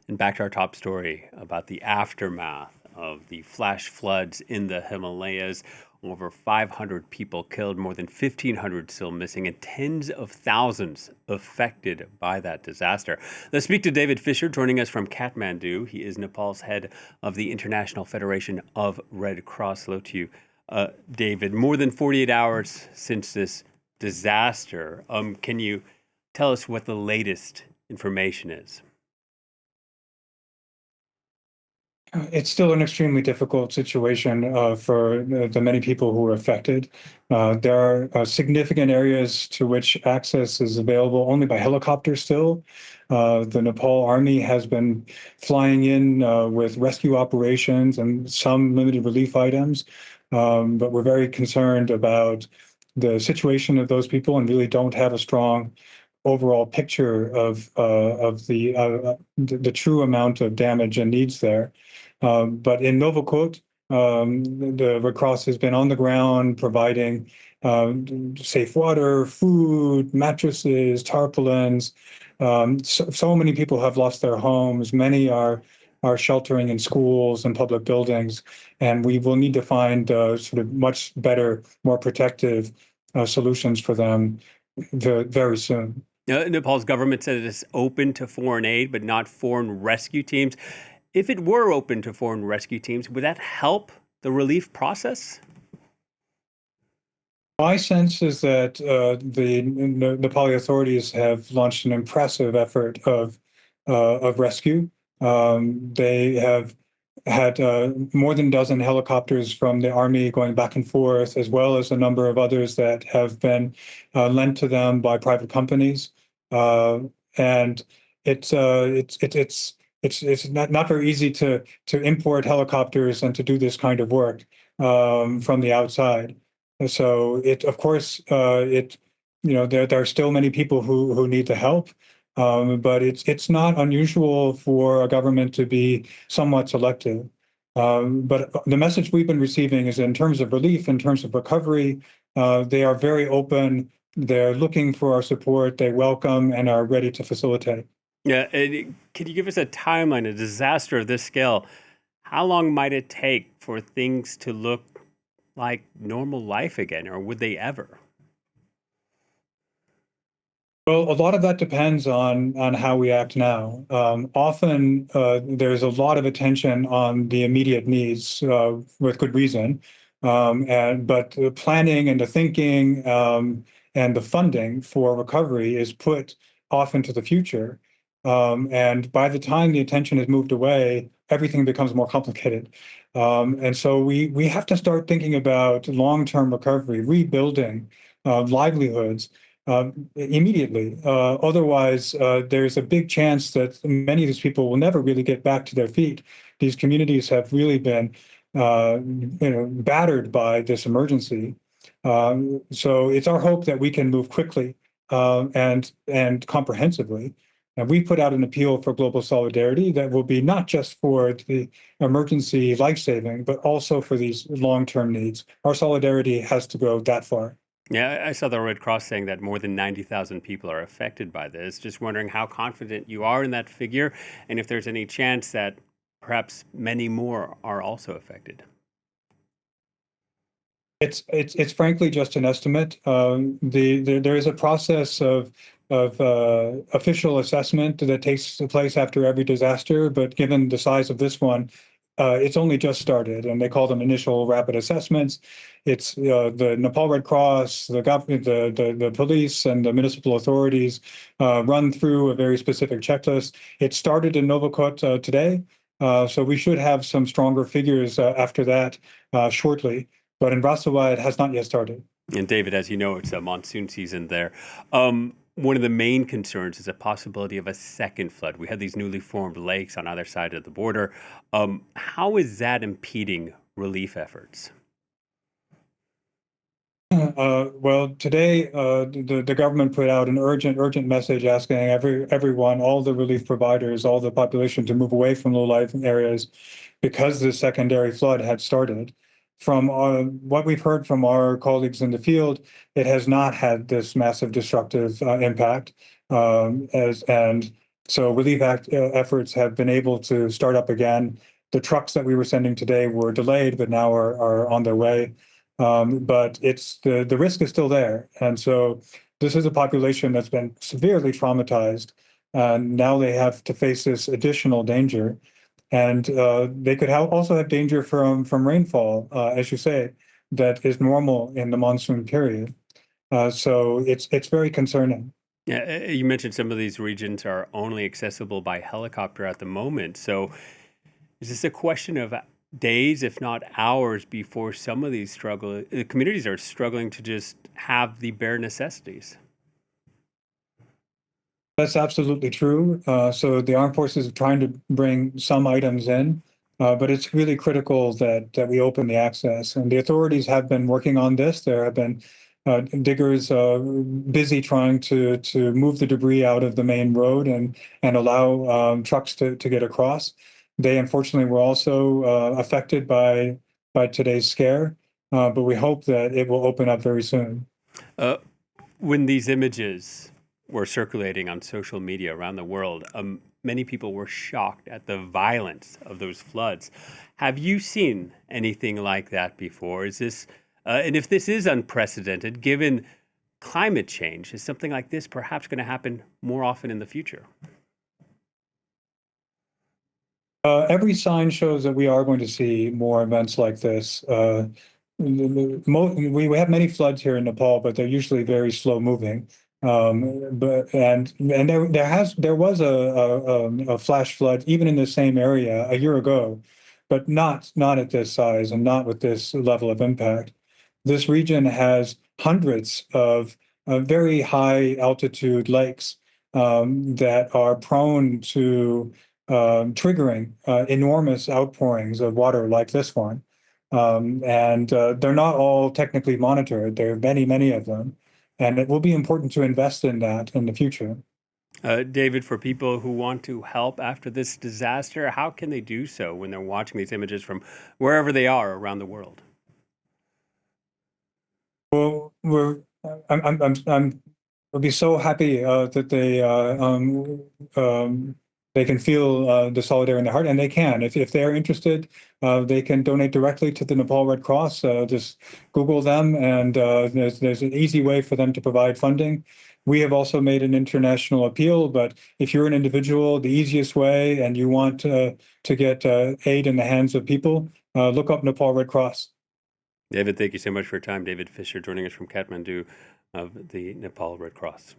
And back to our top story about the aftermath of the flash floods in the Himalayas. Over 500 people killed, more than 1,500 still missing, and tens of thousands affected by that disaster. Let's speak to David Fisher, joining us from Kathmandu. He is Nepal's head of the International Federation of Red Cross. Hello to you, David. More than 48 hours since this disaster. Can you tell us what the latest information is? It's still an extremely difficult situation for the many people who are affected. There are significant areas to which access is available only by helicopter still. The Nepal Army has been flying in with rescue operations and some limited relief items, but we're very concerned about the situation of those people and really don't have a strong overall picture of the true amount of damage and needs there. But in Novokot, the Red Cross has been on the ground providing safe water, food, mattresses, tarpaulins. So many people have lost their homes. Many are sheltering in schools and public buildings, and we will need to find sort of much better, more protective solutions for them very soon. Nepal's government said it is open to foreign aid, but not foreign rescue teams. If it were open to foreign rescue teams, would that help the relief process? My sense is that the Nepali authorities have launched an impressive effort of rescue. They have had more than a dozen helicopters from the Army going back and forth, as well as a number of others that have been lent to them by private companies. And it's not very easy to import helicopters and to do this kind of work from the outside. So of course, there are still many people who need the help, but it's not unusual for a government to be somewhat selective. But the message we've been receiving is in terms of relief, in terms of recovery, they are very open. They're looking for our support. They welcome and are ready to facilitate. Yeah, can you give us a timeline, a disaster of this scale? How long might it take for things to look like normal life again, or would they ever? Well, a lot of that depends on how we act now. Often there's a lot of attention on the immediate needs with good reason, but the planning and the thinking and the funding for recovery is put off into the future. And by the time the attention has moved away, everything becomes more complicated. And so we have to start thinking about long-term recovery, rebuilding livelihoods immediately. Otherwise, there's a big chance that many of these people will never really get back to their feet. These communities have really been battered by this emergency. So it's our hope that we can move quickly and comprehensively. And we put out an appeal for global solidarity that will be not just for the emergency life-saving, but also for these long-term needs. Our solidarity has to go that far. Yeah, I saw the Red Cross saying that more than 90,000 people are affected by this. Just wondering how confident you are in that figure, and if there's any chance that perhaps many more are also affected. It's frankly just an estimate. There is a process of official assessment that takes place after every disaster, but given the size of this one, it's only just started, and they call them initial rapid assessments. It's the Nepal Red Cross, the government, the police, and the municipal authorities run through a very specific checklist. It started in Novokot today, so we should have some stronger figures after that shortly. But in Brasova, it has not yet started. And David, as you know, it's a monsoon season there. One of the main concerns is the possibility of a second flood. We have these newly formed lakes on either side of the border. How is that impeding relief efforts? Well, today the government put out an urgent message asking everyone, all the relief providers, all the population to move away from low-lying areas because the secondary flood had started. From what we've heard from our colleagues in the field, it has not had this massive destructive impact, and So efforts have been able to start up again. The trucks that we were sending today were delayed, but now are on their way. But it's the risk is still there. And so this is a population that's been severely traumatized. Now they have to face this additional danger. And they could also have danger from rainfall, as you say, that is normal in the monsoon period. So it's very concerning. Yeah, you mentioned some of these regions are only accessible by helicopter at the moment. So is this a question of days, if not hours, before some of these communities are struggling to just have the bare necessities? That's absolutely true. So the armed forces are trying to bring some items in, but it's really critical that we open the access. And the authorities have been working on this. There have been diggers busy trying to move the debris out of the main road and allow trucks to get across. They unfortunately were also affected by today's scare, but we hope that it will open up very soon. Uh, when these images were circulating on social media around the world, many people were shocked at the violence of those floods. Have you seen anything like that before? And if this is unprecedented, given climate change, is something like this perhaps going to happen more often in the future? Every sign shows that we are going to see more events like this. We have many floods here in Nepal, but they're usually very slow moving. But and there was a flash flood even in the same area a year ago, but not at this size and not with this level of impact. This region has hundreds of very high altitude lakes that are prone to triggering enormous outpourings of water like this one. And they're not all technically monitored. There are many, many of them. And it will be important to invest in that in the future. David, for people who want to help after this disaster, how can they do so when they're watching these images from wherever they are around the world? Well, we'll be so happy that they can feel the solidarity in their heart, and they can. If they're interested, they can donate directly to the Nepal Red Cross. Just Google them, and there's an easy way for them to provide funding. We have also made an international appeal, but if you're an individual, the easiest way, and you want to get aid in the hands of people, look up Nepal Red Cross. David, thank you so much for your time. David Fisher joining us from Kathmandu of the Nepal Red Cross.